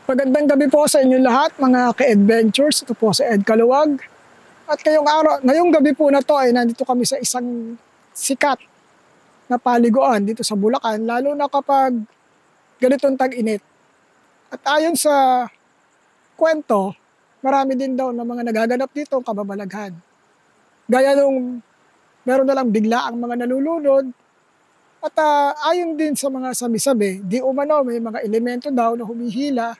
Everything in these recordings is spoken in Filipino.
Magandang gabi po sa inyo lahat, mga ka-adventures. Ito po si Ed Kaluwag. At ngayong gabi po na to ay nandito kami sa isang sikat na paliguan dito sa Bulacan, lalo na kapag ganitong tag-init. At ayon sa kwento, marami din daw na mga nagaganap dito ang kababalaghan. Gaya nung meron na lang bigla ang mga nalulunod. At ayon din sa mga sabi-sabi, di umano may mga elemento daw na humihila.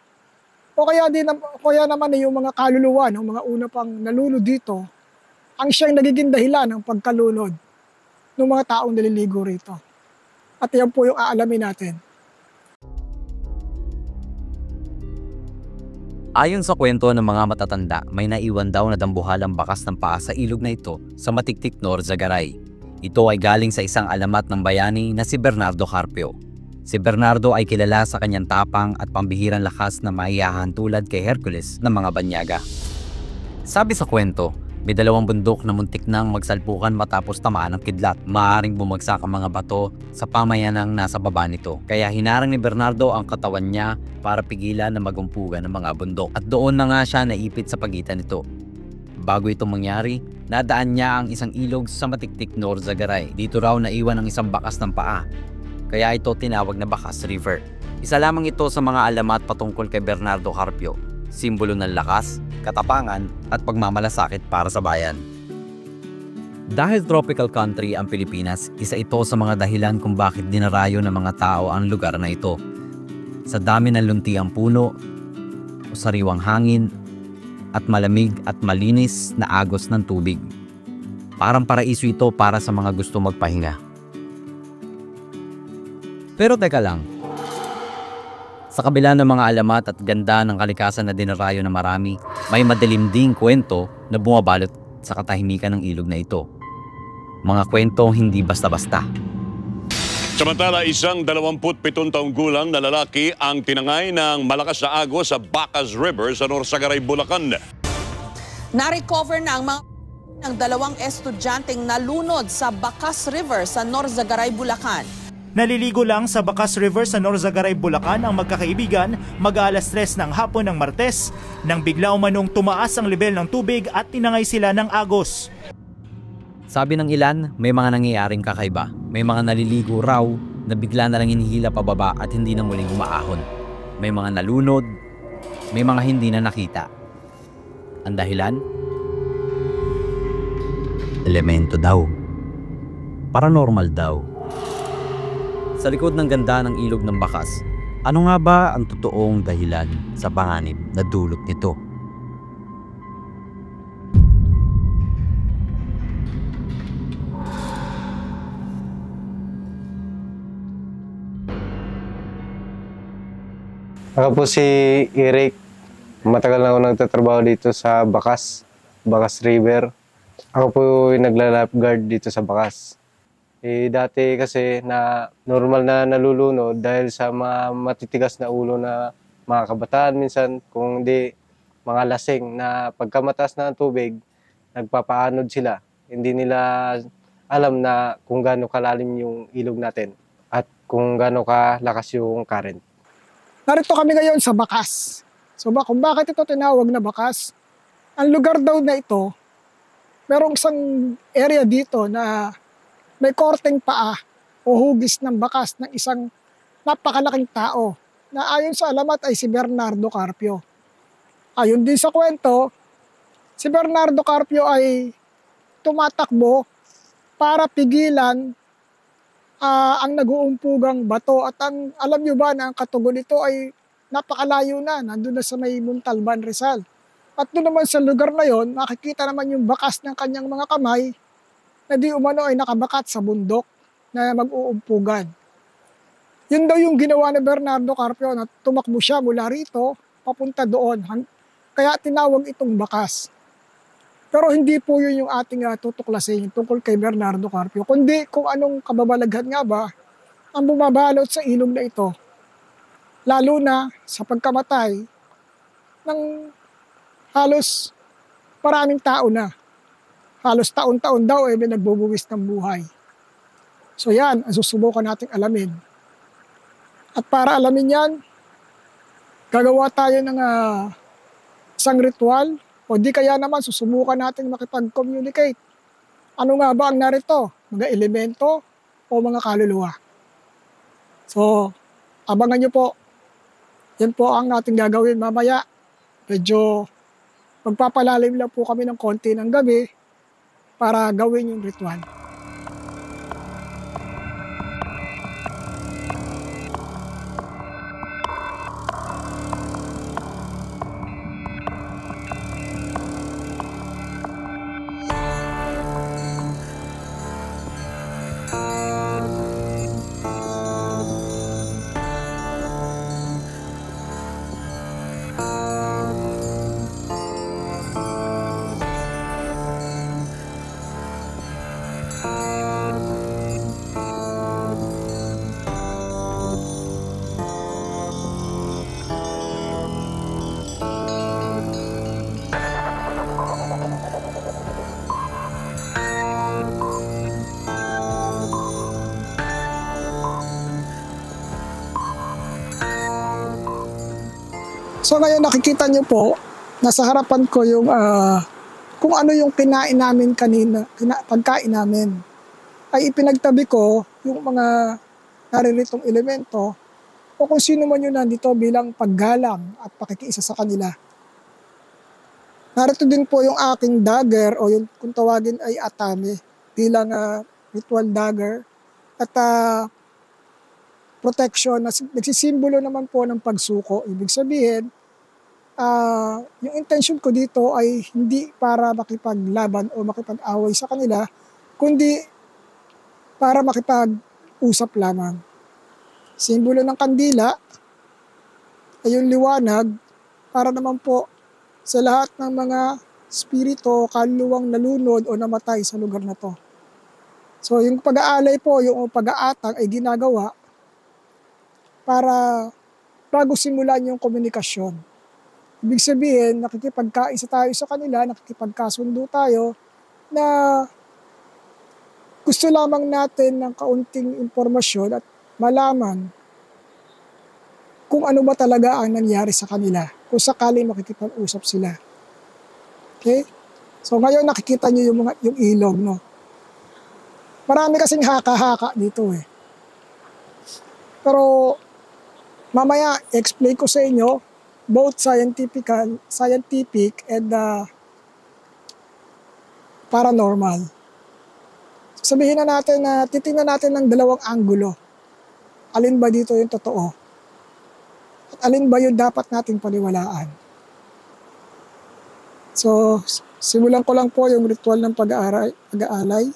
O kaya naman yung mga kaluluwa ng mga una pang nalunod dito ang siyang nagiging dahilan ng pagkalunod ng mga taong naliligo rito. At yan po yung aalamin natin. Ayon sa kwento ng mga matatanda, may naiwan daw na dambuhalang bakas ng paa sa ilog na ito sa Matiktik, Norzagaray. Ito ay galing sa isang alamat ng bayani na si Bernardo Carpio. Si Bernardo ay kilala sa kanyang tapang at pambihirang lakas na maiyahan tulad kay Hercules ng mga banyaga. Sabi sa kwento, may dalawang bundok na muntik nang magsalpukan matapos tamaan ng kidlat. Maaaring bumagsak ang mga bato sa pamayanang nasa baba nito. Kaya hinarang ni Bernardo ang katawan niya para pigilan na magumpugan ng mga bundok. At doon na nga siya naipit sa pagitan nito. Bago itong mangyari, nadaan niya ang isang ilog sa Matiktik, Norzagaray. Dito raw naiwan ang isang bakas ng paa. Kaya ito tinawag na Bakas River. Isa lamang ito sa mga alamat patungkol kay Bernardo Carpio, simbolo ng lakas, katapangan at pagmamalasakit para sa bayan. Dahil tropical country ang Pilipinas, isa ito sa mga dahilan kung bakit dinarayo ng mga tao ang lugar na ito. Sa dami ng luntiang puno, sariwang hangin, at malamig at malinis na agos ng tubig. Parang paraiso ito para sa mga gusto magpahinga. Pero teka lang, sa kabila ng mga alamat at ganda ng kalikasan na dinarayo na marami, may madilim ding kwento na bumabalot sa katahimikan ng ilog na ito. Mga kwento hindi basta-basta. Samantala, isang 27 taong gulang na lalaki ang tinangay ng malakas na agos sa Bakas River sa Norzagaray, Bulacan. Na-recover na ang mga ng dalawang estudyanteng nalunod sa Bakas River sa Norzagaray, Bulacan. Naliligo lang sa Bakas River sa Norzagaray, Bulacan ang magkakaibigan mag-aalas 3 ng hapon ng Martes nang bigla umanong tumaas ang level ng tubig at tinangay sila ng agos. Sabi ng ilan, may mga nangyayaring kakaiba. May mga naliligo raw na bigla na lang hinihila pababa at hindi na muling umaahon. May mga nalunod, may mga hindi na nakita. Ang dahilan? Elemento daw. Paranormal daw. Sa likod ng ganda ng ilog ng Bakas, ano nga ba ang totoong dahilan sa panganib na dulot nito? Ako po si Eric. Matagal na ako nagtatrabaho dito sa Bakas River. Ako po yung nagla-lifeguard dito sa Bakas. Dati kasi na normal na nalulunod dahil sa mga matitigas na ulo na mga kabataan minsan, kung hindi mga lasing na pagkamataas na ng tubig, nagpapaanod sila. Hindi nila alam na kung gaano kalalim yung ilog natin at kung gaano kalakas yung current. Narito kami ngayon sa Bakas. So kung bakit ito tinawag na Bakas, ang lugar daw na ito, merong isang area dito na may korteng paa o hugis ng bakas ng isang napakalaking tao na ayon sa alamat ay si Bernardo Carpio. Ayon din sa kwento, si Bernardo Carpio ay tumatakbo para pigilan ang nag-uumpugang bato. At alam nyo ba na ang katugon nito ay napakalayo na, nandun na sa may Montalban, Rizal. At doon naman sa lugar na yon, makikita naman yung bakas ng kanyang mga kamay na di umano ay nakabakat sa bundok na mag-uumpugan. Yun daw yung ginawa ni Bernardo Carpio na tumakbo siya mula rito papunta doon. Kaya tinawag itong Bakas. Pero hindi po yun yung ating tutuklasin tungkol kay Bernardo Carpio, kundi kung anong kababalaghan nga ba ang bumabalot sa ilog na ito. Lalo na sa pagkamatay ng halos maraming tao na. Halos taon-taon daw may nagbubuwis ng buhay. So yan, ang susubukan nating alamin. At para alamin yan, gagawa tayo ng isang ritual o di kaya naman susubukan natin makipag-communicate. Ano nga ba ang narito? Mga elemento o mga kaluluwa? So, abangan nyo po. Yan po ang ating gagawin mamaya. Medyo magpapalalim lang po kami ng konti ng gabi para gawin yung ritual. So ngayon nakikita niyo po, nasa harapan ko yung kung ano yung kinain namin kanina, pagkain namin. Ay ipinagtabi ko yung mga nariritong elemento o kung sino man yun nandito bilang paggalang at pakikiisa sa kanila. Narito din po yung aking dagger o yung kung tawagin ay atame bilang ritual dagger at protection na nagsisimbolo naman po ng pagsuko. Ibig sabihin, yung intention ko dito ay hindi para makipaglaban o makipag-away sa kanila, kundi para makipag-usap lamang. Simbolo ng kandila ay yung liwanag para naman po sa lahat ng mga spirito, kaluluwang nalunod o namatay sa lugar na to. So yung pag-aalay po, yung pag-aatang ay ginagawa para bago simulan yung komunikasyon. Ibig sabihin, nakikipagkaisa tayo sa kanila, nakikipagkasundo tayo na gusto lamang natin ng kaunting impormasyon at malaman kung ano ba talaga ang nangyari sa kanila kung sakali makikipag-usap sila. Okay? So ngayon nakikita niyo yung ilog, no? Marami kasing haka-haka dito eh. Pero mamaya, explain ko sa inyo both scientific and paranormal. Sabihin na natin na titingnan natin ng dalawang anggulo. Alin ba dito yung totoo? At alin ba yung dapat nating paniwalaan? So, simulan ko lang po yung ritual ng pag-aalay.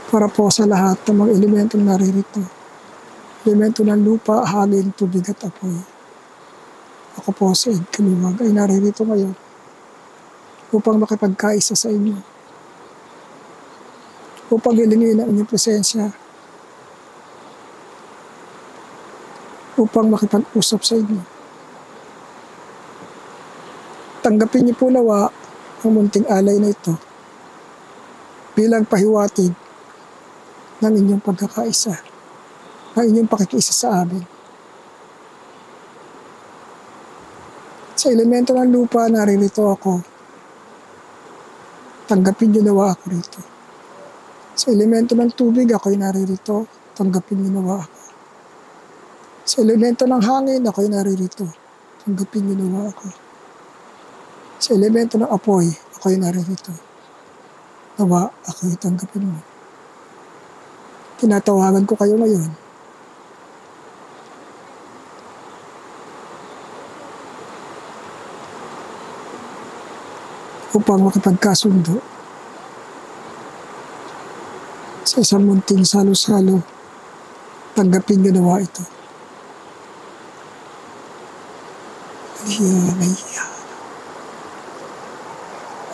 Para po sa lahat ng mga elementong naririto. Elemento ng lupa, hangin, tubig at apoy. Ako po sa Ed Kaluwag ay naririto ngayon upang makipagkaisa sa inyo. Upang hilingin ang inyong presensya. Upang makipag-usap sa inyo. Tanggapin niyo po nawa ang munting alay na ito bilang pahiwatig ng inyong pagkakaisa, ng inyong pakikiisa sa amin. Sa elemento ng lupa, naririto ako. Tanggapin niyo nawa ako rito. Sa elemento ng tubig, ako'y naririto. Tanggapin niyo nawa ako. Sa elemento ng hangin, ako'y naririto. Tanggapin niyo nawa ako. Sa elemento ng apoy, ako'y naririto. Nawa, ako'y tanggapin mo. Tinatawagan ko kayo ngayon. Upang makipagkasundo sa isang munting salo-salo, tanggapin niyo nawa ito.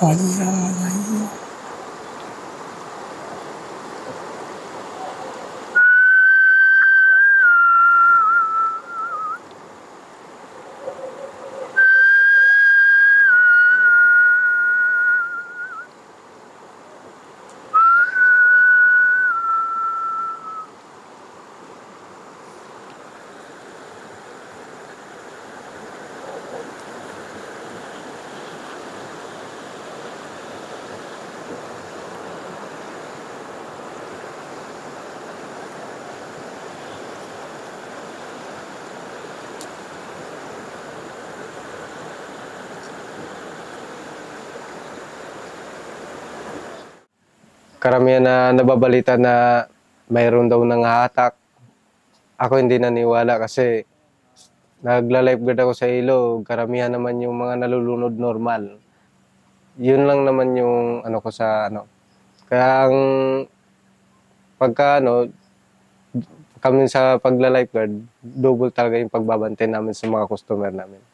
Aliya. karamihan na nababalita na mayroon daw nang hatak. Ako hindi naniwala kasi nagla-lifeguard ako sa ilog. Karamihan naman yung mga nalulunod normal. Yun lang naman yung ano ko sa ano. Kaya ang pagka ano, kami sa pagla-lifeguard, double talaga yung pagbabantay namin sa mga customer namin.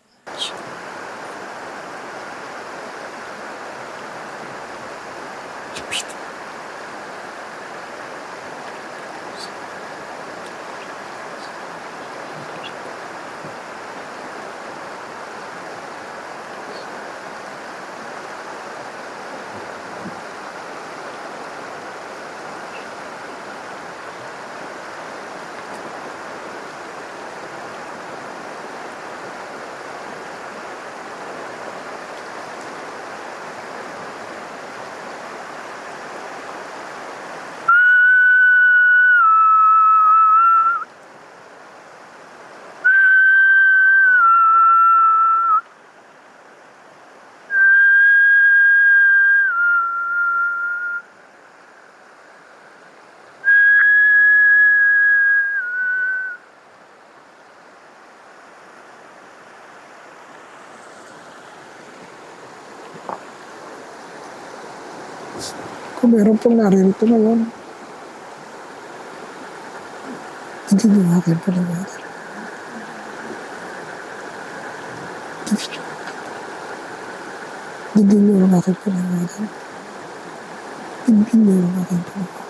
Kung meron pong naririto ngayon, hindi niyo akin panawagan. Hindi niyo ang aking panawagan. Hindi niyo ang aking panawagan.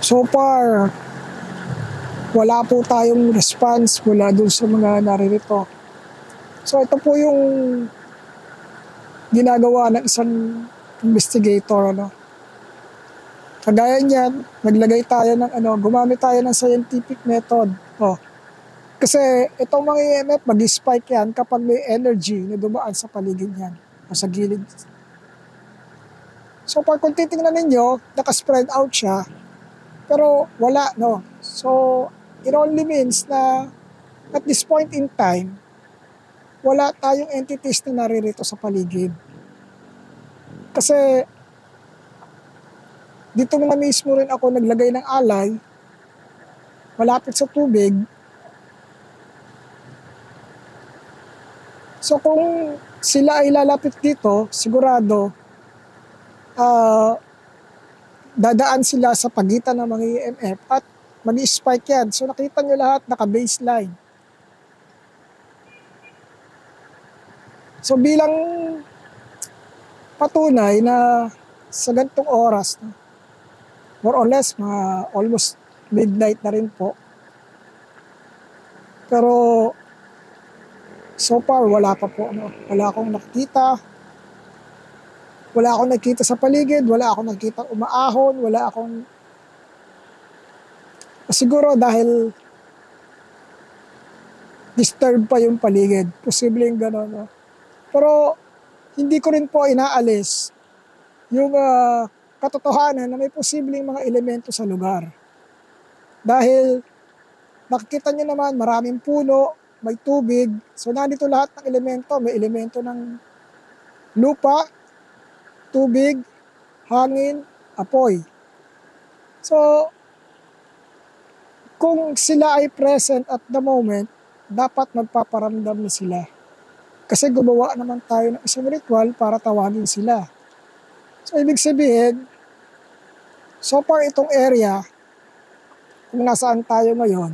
So far, wala po tayong response mula dun sa mga naririto. So ito po yung ginagawa ng isang investigator. Kagaya niyan, naglagay tayo ng gumamit tayo ng scientific method. Kasi itong mga EMF, mag-spike yan kapag may energy na dumaan sa paligid yan o sa gilid. So pag kung titingnan ninyo, naka-spread out siya, pero wala, no? So it only means na at this point in time, wala tayong entities na naririto sa paligid. Kasi dito na mismo rin ako naglagay ng alay malapit sa tubig. So kung sila ay lalapit dito, sigurado dadaan sila sa pagitan ng mga EMF at mag-spike yan. So nakita nyo lahat, naka-baseline. So bilang patunay na sa ganitong oras, more or less, mga almost midnight na rin po. Pero so far, wala pa po. Wala akong nakikita. Wala akong nakikita sa paligid. Wala akong nakikita umaahon. Wala akong... Siguro dahil disturb pa yung paligid. Posibleng gano'n. Pero hindi ko rin po inaalis yung katotohanan na may posibleng mga elemento sa lugar. Dahil nakikita nyo naman maraming puno, may tubig. So nandito lahat ng elemento. May elemento ng lupa, tubig, hangin, apoy. So kung sila ay present at the moment, dapat magpaparamdam na sila. Kasi gumawa naman tayo ng isang ritual para tawagin sila. So ibig sabihin, so far itong area, kung nasaan tayo ngayon,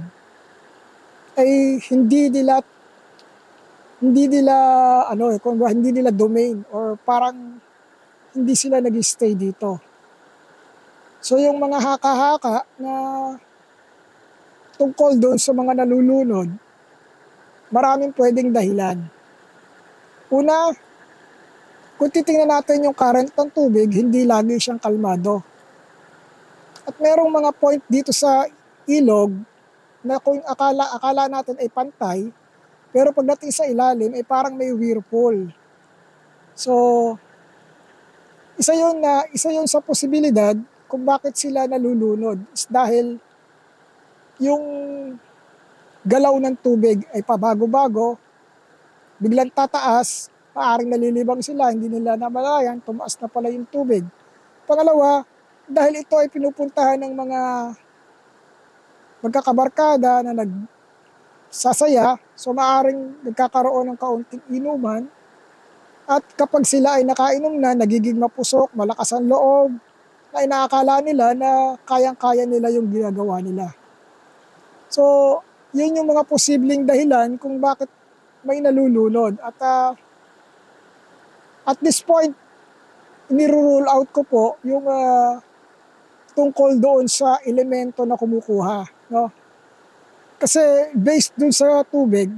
ay hindi nila hindi nila domain or parang hindi sila nag-stay dito. So yung mga haka-haka na tungkol doon sa mga nalulunod, maraming pwedeng dahilan. Una, kung titingnan natin yung current ng tubig, hindi lagi siyang kalmado. At merong mga point dito sa ilog na kung akala natin ay pantay, pero pagdating sa ilalim ay parang may whirlpool. So, isa yun sa posibilidad kung bakit sila nalulunod is dahil yung galaw ng tubig ay pabago-bago, biglang tataas, maaaring nalilibang sila, hindi nila namalayan, tumaas na pala yung tubig. Pangalawa, dahil ito ay pinupuntahan ng mga magkakabarkada na nagsasaya, so maaaring nagkakaroon ng kaunting inuman, at kapag sila ay nakainom na, nagiging mapusok, malakas ang loob, na inaakala nila na kayang-kaya nila yung ginagawa nila. So, yun yung mga posibleng dahilan kung bakit may nalulunod. At this point, nirule out ko po yung tungkol doon sa elemento na kumukuha. No? Kasi based doon sa tubig,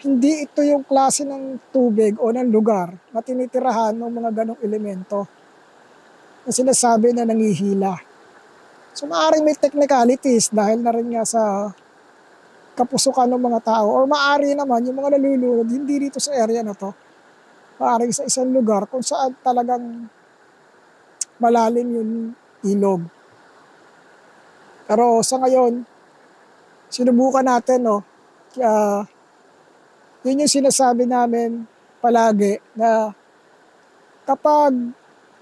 hindi ito yung klase ng tubig o ng lugar na tinitirahan ng mga ganong elemento na sinasabi na nangihila. So maaaring may technicalities dahil na rin nga sa kapusukan ng mga tao, or maaari naman yung mga nalulunod hindi dito sa area na to, maaari sa isang lugar kung saan talagang malalim yung ilog. Pero sa ngayon, sinubukan natin, yun yung sinasabi namin palagi na kapag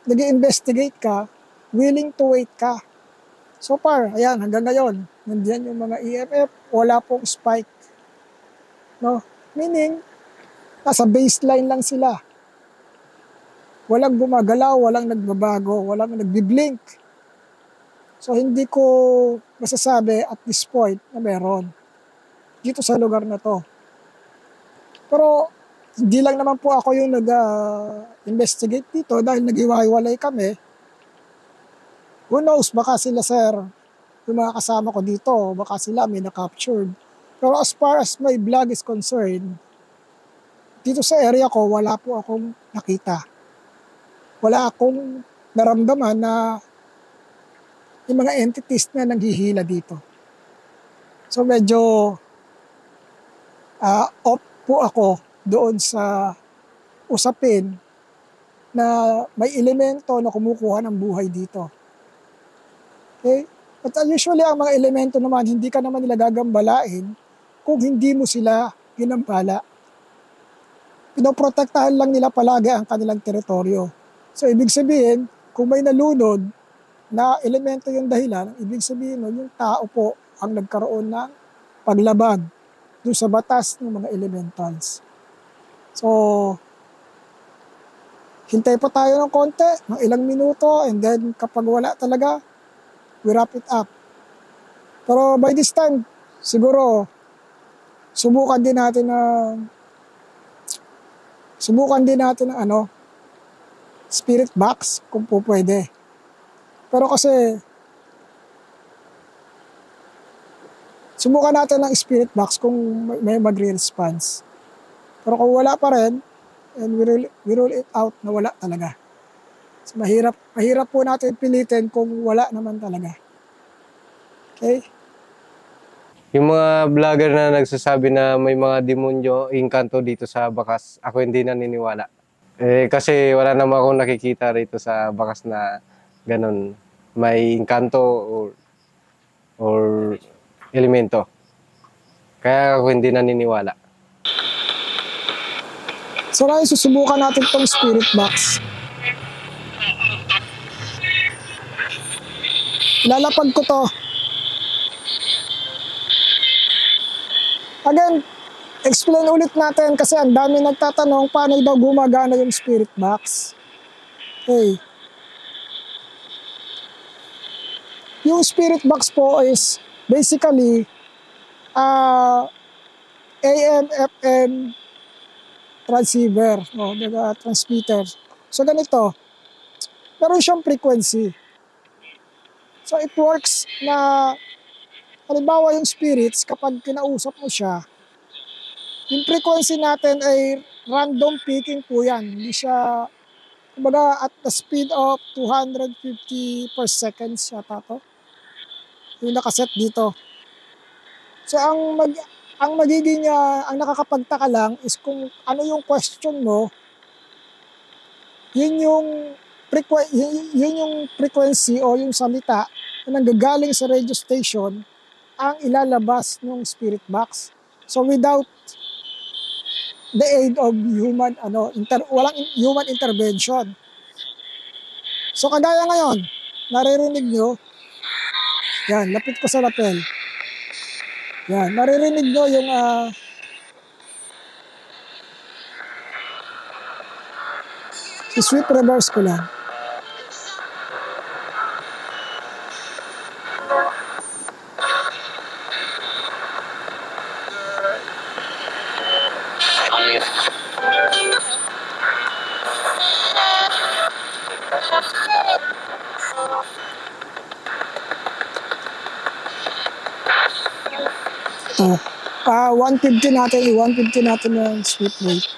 nag-investigate ka, willing to wait ka. So far, ayan, hanggang ngayon, nandiyan yung mga EMF, wala pong spike. No? Meaning, nasa baseline lang sila. Walang gumagalaw, walang nagbabago, walang nagbiblink. So hindi ko masasabi at this point na meron dito sa lugar na to. Pero hindi lang naman po ako yung nag-investigate dito dahil naghiwa-hiwalay kami. Who knows, baka sila sir, yung mga kasama ko dito, baka sila may na-captured. Pero as far as my vlog is concerned, dito sa area ko, wala po akong nakita. Wala akong naramdaman na yung mga entities na nanghihila dito. So medyo off po ako doon sa usapin na may elemento na kumukuha ng buhay dito. Okay? But usually ang mga elemento naman, hindi ka naman nila gagambalain kung hindi mo sila ginambala. Pinoprotektahan lang nila palagi ang kanilang teritoryo. So ibig sabihin, kung may nalunod na elemento yung dahilan, ibig sabihin nun, yung tao po ang nagkaroon ng paglabag doon sa batas ng mga elementals. So, hintay pa tayo ng konti, ng ilang minuto, and then kapag wala talaga, we wrap it up. Pero by this time, siguro, subukan din natin ng spirit box kung po pwede. Pero kasi, subukan natin ng spirit box kung may mag-response. Pero kung wala pa rin, and we rule it out na wala talaga. So mahirap po natin pilitin kung wala naman talaga. Okay? Yung mga vlogger na nagsasabi na may mga demonyo, engkanto dito sa Bakas, ako hindi naniniwala. Kasi wala naman akong nakikita rito sa Bakas na ganun. May engkanto or elemento. Kaya ako hindi naniniwala. So ngayon susubukan natin itong spirit box. Ilalapag ko to. Again, explain ulit natin kasi ang dami nagtatanong paano daw gumagana yung spirit box. Okay. Yung spirit box po is basically AM, FM transceiver, no, transmitter. So ganito, meron siyang frequency. So it works na, halimbawa yung spirits, kapag kinausap mo siya, yung frequency natin ay random picking po yan. Hindi siya, kumbaga at the speed of 250 per second siya to. Yung nakaset dito. So ang magiging ang nakakapagtaka lang is kung ano yung question mo, yun yung frequency o yung salita na nanggagaling sa radio station ang ilalabas ng spirit box. So without the aid of human walang human intervention. So kagaya ngayon, naririnig nyo, yan, lapit ko sa lapel. Yan, maririnig nyo yung sweep reverse ko lang. So, 150 natin yung sweep rate.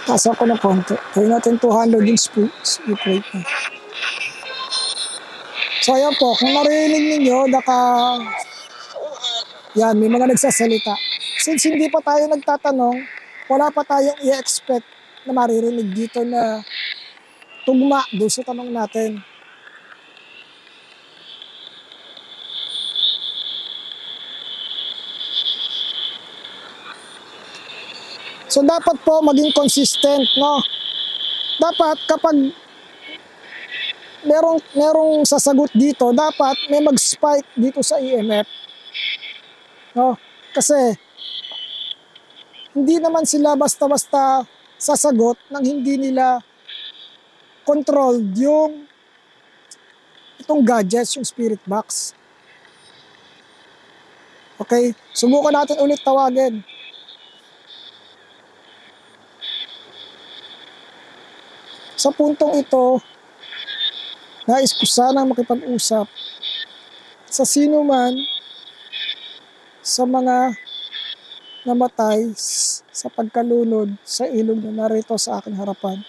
Taas ako ng konti. Gawin natin 200 yung sweep rate. So ayan po, kung narinig ninyo, yan, may mga nagsasalita. Since hindi pa tayo nagtatanong, wala pa tayong i-expect na maririnig dito na tugma doon sa tanong natin. So dapat po maging consistent, no? Dapat kapag merong sasagot dito, dapat may mag-spike dito sa EMF. No? Kasi hindi naman sila basta-basta sasagot nang hindi nila controlled itong gadgets, yung spirit box. Okay? Subukan natin ulit tawagin. Sa puntong ito, nais ko sanang makipag-usap sa sino man sa mga namatay sa pagkalunod sa ilog na narito sa aking harapan.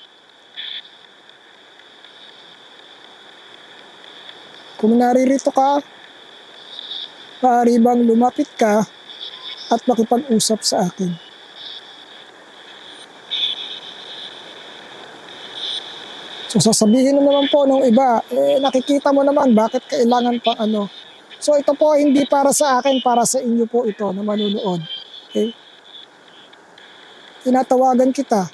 Kung naririto ka, maaari bang lumapit ka at makipag-usap sa akin? So sasabihin mo naman po nung iba, nakikita mo naman bakit kailangan pang ano. So ito po hindi para sa akin, para sa inyo po ito na manunood. Okay? Tinatawagan kita.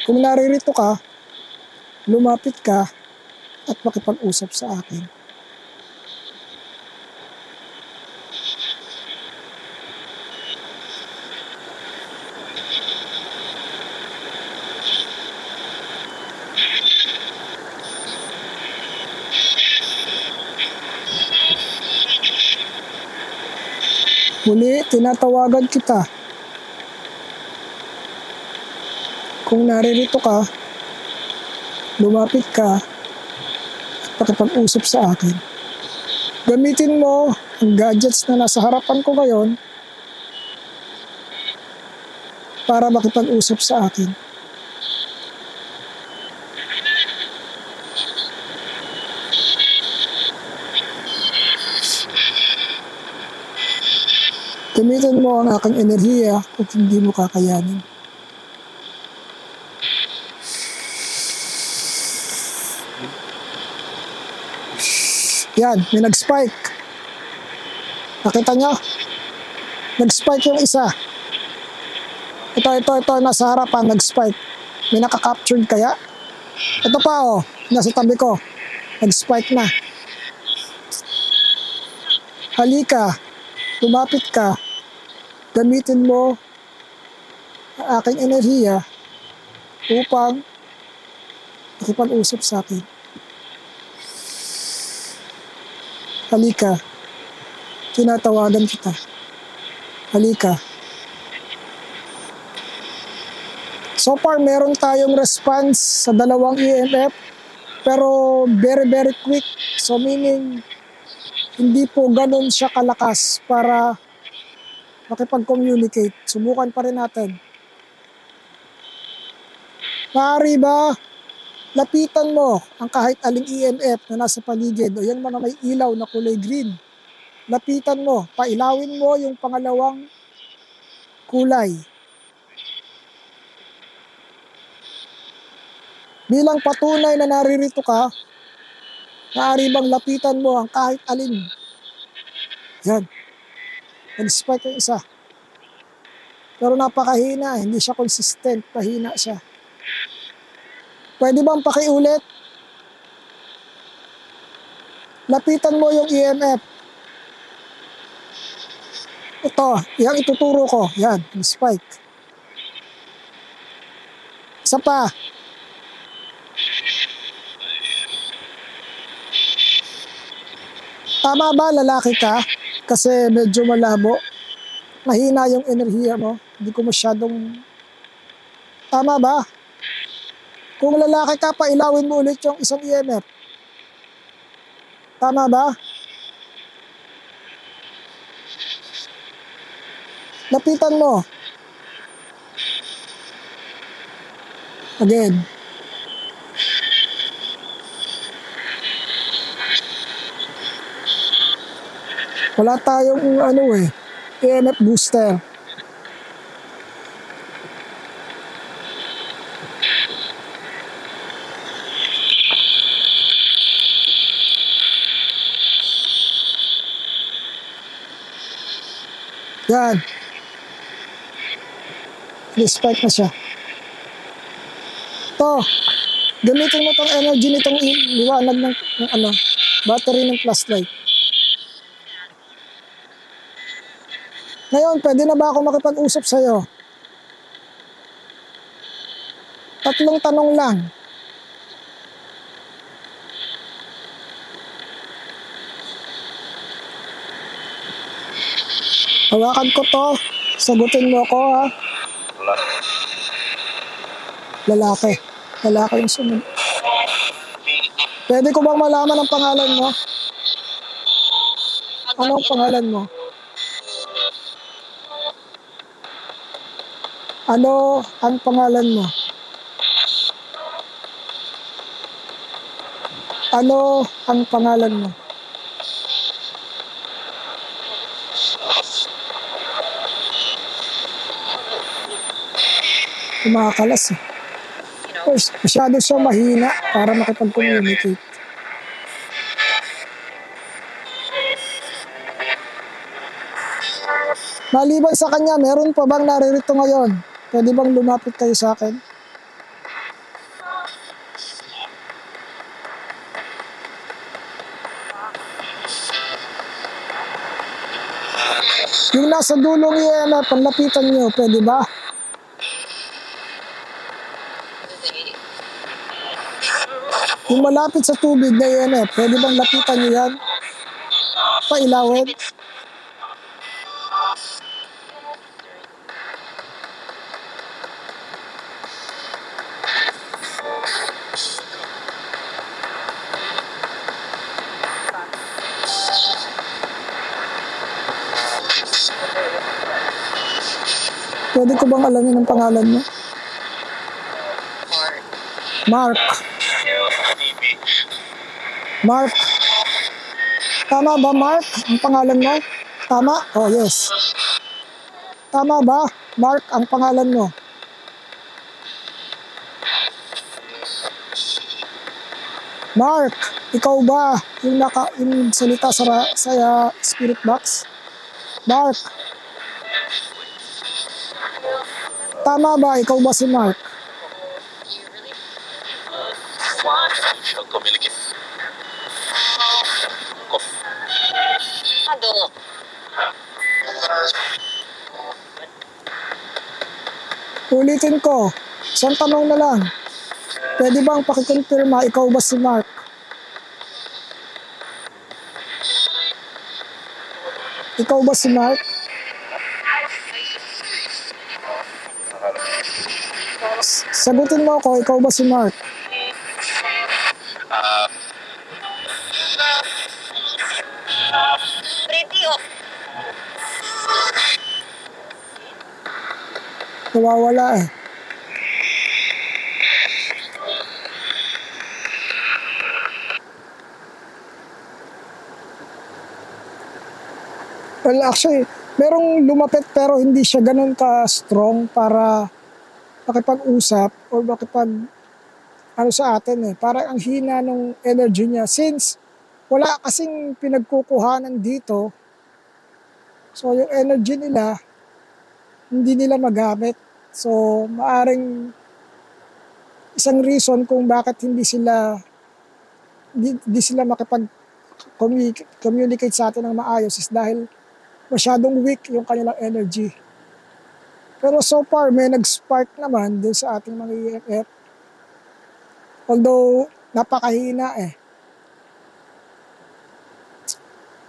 Kung naririto ka, lumapit ka at makipag-usap sa akin. Muli, tinatawagan kita. Kung naririto ka, lumapit ka at makipag-usap sa akin. Gamitin mo ang gadgets na nasa harapan ko ngayon para makipag-usap sa akin. Gamitin mo ang aking enerhiya kung hindi mo kakayanin. Yan, may nag-spike. Nakita nyo? Nag-spike yung isa. Ito, nasa harapan, nag-spike. May nakaka-captured kaya? Ito pa oh, nasa tabi ko. Nag-spike na. Halika, lumapit ka. Gamitin mo ang aking enerhiya upang makipag-usap sa akin. Halika, tinatawagan kita. Halika. So far, meron tayong response sa dalawang EMF, pero very, very quick. So meaning, hindi po ganun siya kalakas para makipag-communicate. Subukan pa rin natin. Maaari ba lapitan mo ang kahit aling EMF na nasa paligid o yung mga may ilaw na kulay green. Lapitan mo, pailawin mo yung pangalawang kulay. Bilang patunay na naririto ka, maaari bang lapitan mo ang kahit alin. Yan. Nag-spike yung isa. Pero napakahina, hindi siya consistent, pahina siya. Pwede bang pakiulit? Lapitan mo yung EMF. Ito, yung ituturo ko. Yan, yung spike. Isa pa. Tama ba, lalaki ka? Kasi medyo malabo. Mahina yung enerhiya mo. Hindi ko masyadong... Tama ba? Kung lalaki ka, pailawin mo ulit yung isang EMF. Tama ba? Lapitan mo. Again. Wala tayong EMF booster. Yan. Respect na siya. Ito. Gamitin mo tong energy nitong liwanag ng battery ng flashlight. Ngayon, pwede na ba ako makipag-usap sa'yo? 3 tanong lang. Hawakan ko to. Sagutin mo ako, ha? Lalaki. Lalaki yung sumunod. Pwede ko bang malaman ang pangalan mo? Ano ang pangalan mo? Ano ang pangalan mo? Ano ang pangalan mo? Kumakalas eh. Masyado siya mahina para makipag-communicate. Maliban sa kanya, meron pa bang naririto ngayon? Pwede bang lumapit kayo sa akin? Yung nasa dulong EMF, panlapitan nyo, pwede ba? Yung malapit sa tubig na EMF, pwede bang lapitan nyo yan? Pailawin? Pwede ko bang alamin ang pangalan mo? Mark. Mark. Tama ba, Mark? Ang pangalan mo? Tama? Oh, yes. Tama ba, Mark, ang pangalan mo? Mark, ikaw ba yung salita sa spirit box? Mark. Tama ba? Ikaw ba si Mark? Ulitin ko. Isang tanong na lang. Pwede bang pakikonfirma ikaw ba si Mark? Ikaw ba si Mark? Sagutin mo ako, ikaw ba si Mark? Nawawala eh. Well, actually, merong lumapit pero hindi siya ganun ka-strong para makipag-usap or ano sa atin eh. Parang ang hina ng energy niya. Since wala kasing pinagkukuhanan dito, so yung energy nila, hindi nila magamit. So, maaring isang reason kung bakit hindi sila makipag-communicate sa atin ng maayos is dahil masyadong weak yung kanilang energy. Pero so far, may nag-spark naman dun sa ating mga EMF. Although, napakahina eh.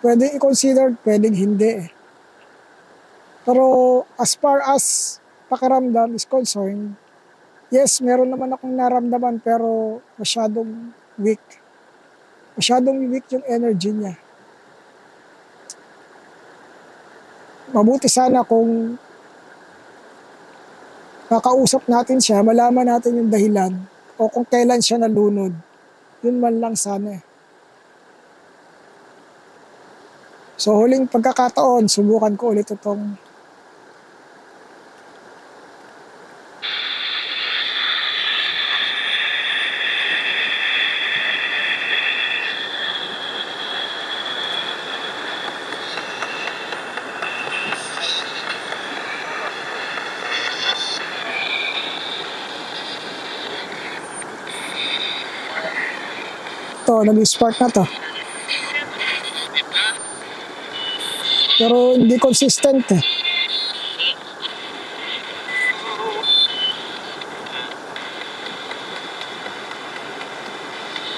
Pwede i-consider, pwedeng hindi eh. Pero as far as pakiramdam is concerned, yes, meron naman akong naramdaman pero masyadong weak. Masyadong weak yung energy niya. Mabuti sana kung makausap natin siya, malaman natin yung dahilan o kung kailan siya nalunod. Yun man lang sana. So huling pagkakataon, subukan ko ulit itong nag-spark na to. Pero hindi consistent eh.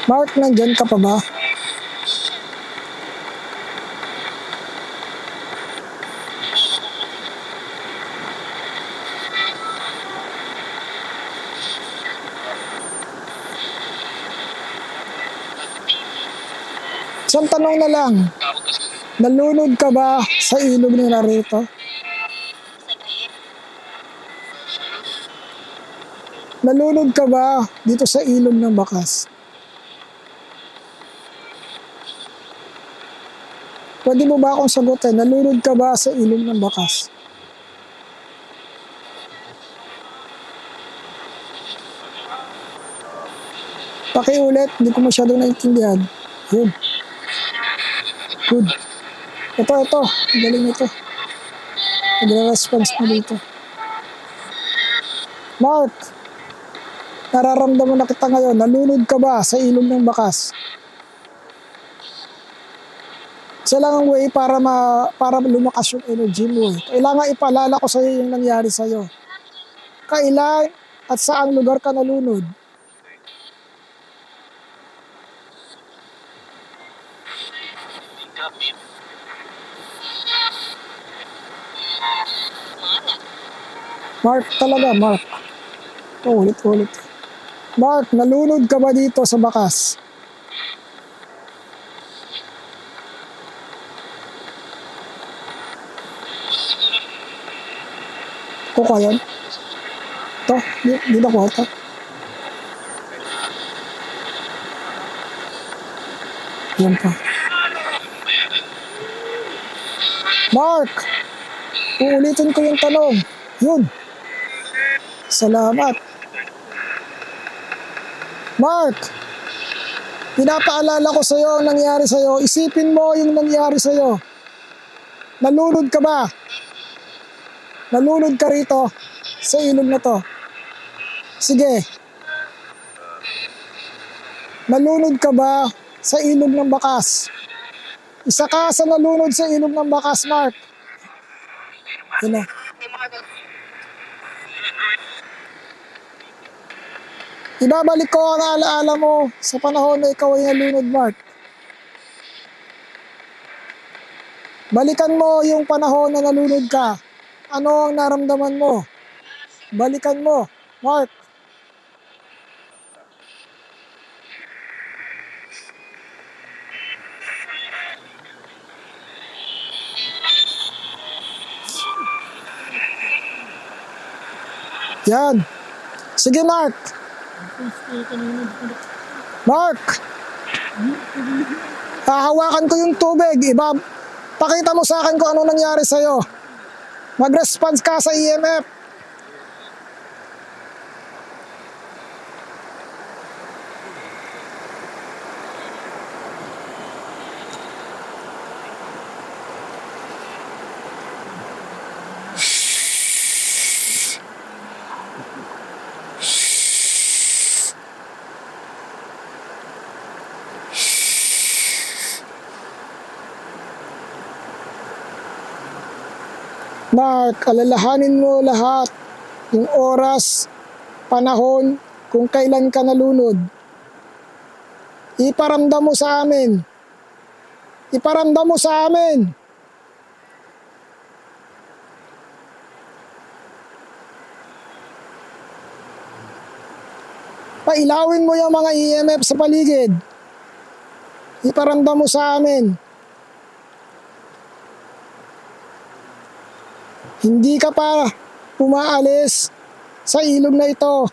Mark, nandyan ka pa ba? Isang tanong na lang, nalunod ka ba sa ilog ni Narito? Nalunod ka ba dito sa ilog ng Bakas? Pwede mo ba akong sagutin, nalunod ka ba sa ilog ng Bakas? Pakiulit, hindi ko masyadong naintindihan. Yun. Good. Ito. Ang galing ito. Nagre-response na dito. Mark, nararamdaman na kita ngayon. Nalunod ka ba sa ilog ng Bakas? Isa lang ang way para lumakas yung energy mo. Kailangan ipaalala ko sa iyo yung nangyari sa iyo. Kailan at saang lugar ka nalunod? Mark talaga, Mark. Ulit. Mark, nalunod ka ba dito sa Bakas? Kuko yan? Ito, di na ko ito. Yan pa. Mark, uulitin ko yung tanong. Yun. Salamat. Mark, pinapaalala ko sa iyo ang nangyari sa iyo. Isipin mo yung nangyari sa iyo. Nalunod ka ba? Nalunod ka rito sa ilog na to. Sige. Nalunod ka ba sa ilog ng Bakas? Isa ka sa nalunod sa ilog ng Bakas, Mark. Yun na. Ibabalik ko ang alaala mo sa panahon na ikaw ay nalunod, Mark. Balikan mo yung panahon na nalunod ka. Ano ang naramdaman mo? Balikan mo, Mark. Yan. Sige, Mark. Mark! Hahawakan ko yung tubig. Pakita mo sa akin kung ano nangyari sa'yo. Mag-response ka sa EMF. Mark, alalahanin mo lahat, yung oras, panahon, kung kailan ka nalunod. Iparamdam mo sa amin. Iparamdam mo sa amin. Pailawin mo yung mga EMF sa paligid. Iparamdam mo sa amin. Hindi ka pa umaalis sa ilog na ito.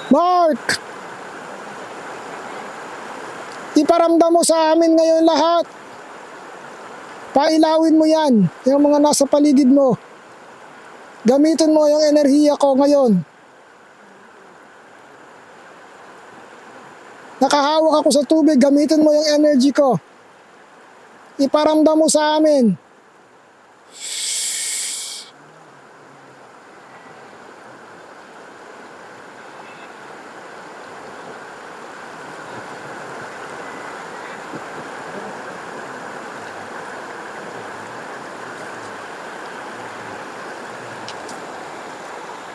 Mark! Iparamdam mo sa amin ngayon lahat. Pailawin mo yan, yung mga nasa paligid mo. Gamitin mo yung enerhiya ko ngayon. Nakahawak ako sa tubig, gamitin mo yung energy ko. Iparamdam mo sa amin.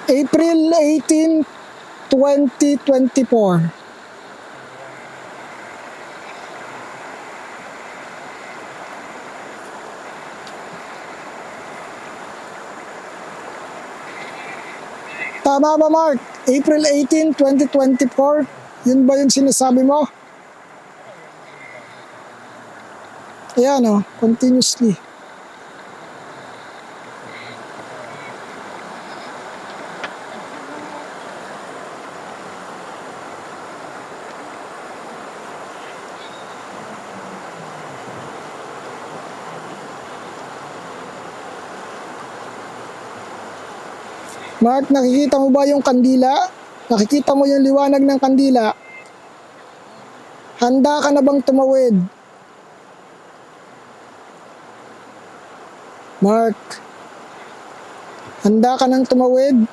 April 18, 2024. Tama ba, Mark? April 18, 2024? Yun ba yung sinasabi mo? Ayan o, continuously. Mark, nakikita mo ba yung kandila? Nakikita mo yung liwanag ng kandila? Handa ka na bang tumawid? Mark, handa ka nang tumawid?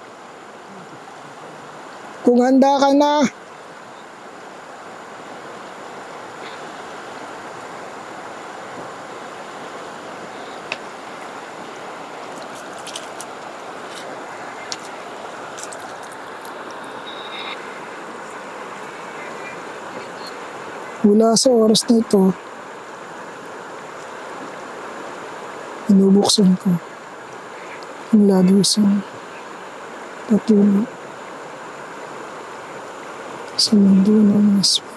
Kung handa ka na, mula sa oras na ito, binubuksan ko ang labisang patuloy sa mundo ng mga espiritu.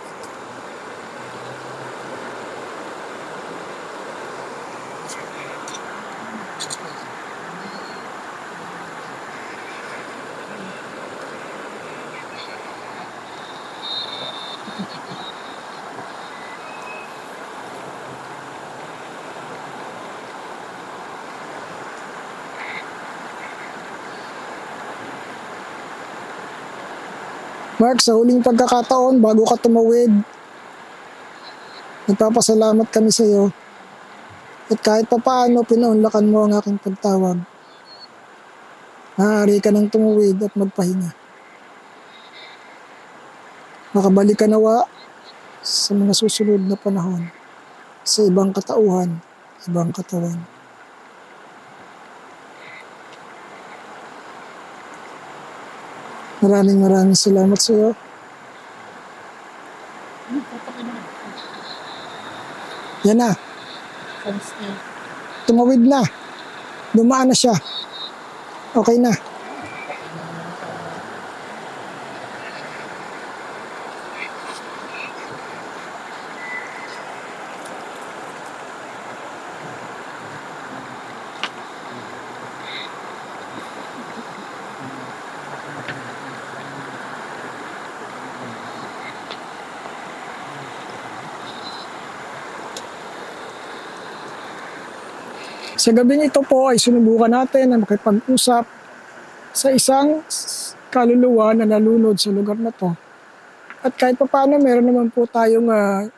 Mark, sa huling pagkakataon, bago ka tumawid, nagpapasalamat kami sa iyo. At kahit papaano, pinaunlakan mo ang aking pagtawag. Maaari ka nang tumawid at magpahinga. Makabalik ka nawa sa mga susunod na panahon, sa ibang katauhan, ibang katawan. Maraming salamat sa iyo. Yan na. Tumawid na. Dumaan na siya. Okay na. Sa gabing ito po ay sinubukan natin na makipag-usap sa isang kaluluwa na nalunod sa lugar na to. At kahit paano meron naman po tayong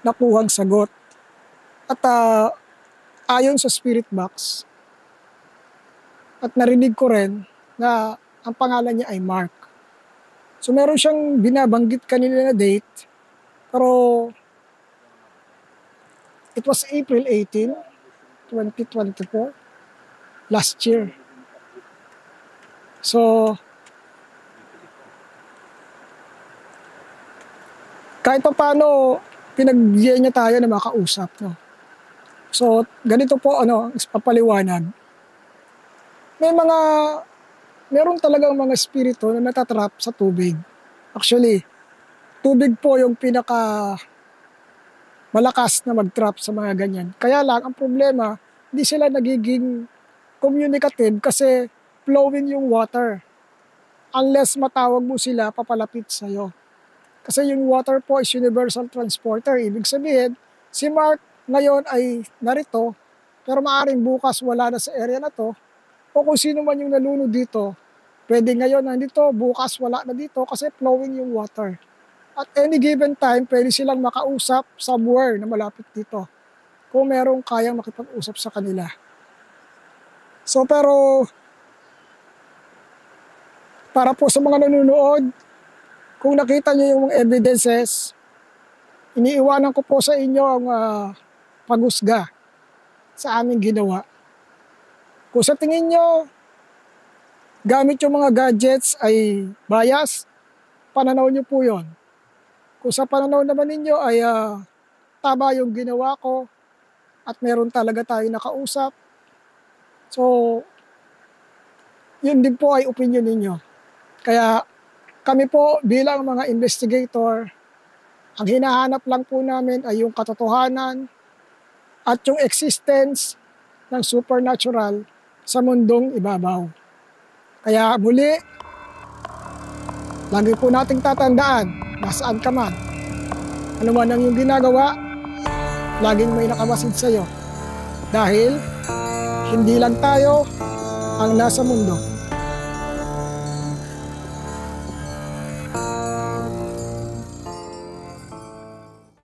nakuhang sagot. At ayon sa spirit box, at narinig ko rin na ang pangalan niya ay Mark. So meron siyang binabanggit kanina na date, pero it was April 18, 2024, last year. So, kahit pa paano, pinagbigyan niya tayo na makausap. No? So, ganito po, papaliwanag. Meron talagang mga espiritu na natatrap sa tubig. Actually, tubig po yung pinaka malakas na mag-trap sa mga ganyan. Kaya lang, ang problema, hindi sila nagiging communicative kasi flowing yung water. Unless matawag mo sila, papalapit sa'yo. Kasi yung water po is universal transporter. Ibig sabihin, si Mark ngayon ay narito, pero maaaring bukas wala na sa area na to. O kung sino man yung nalunod dito, pwede ngayon nandito, bukas wala na dito kasi flowing yung water. At any given time, pwede silang makausap somewhere na malapit dito kung merong kayang makipag-usap sa kanila. So pero, para po sa mga nanonood, kung nakita nyo yung evidences, iniiwanan ko po sa inyo ang paghusga sa aming ginawa. Kung sa tingin nyo, gamit yung mga gadgets ay bias, pananaw nyo po yon. Kung sa pananaw naman ninyo ay tama yung ginawa ko at meron talaga tayo nakausap, so yun din po ay opinion ninyo. Kaya kami po bilang mga investigator, ang hinahanap lang po namin ay yung katotohanan at yung existence ng supernatural sa mundong ibabaw. Kaya muli, lagi po nating tatandaan, nasaan ka man, ano man ang iyong ginagawa, laging may nakawasid sa iyo. Dahil hindi lang tayo ang nasa mundo.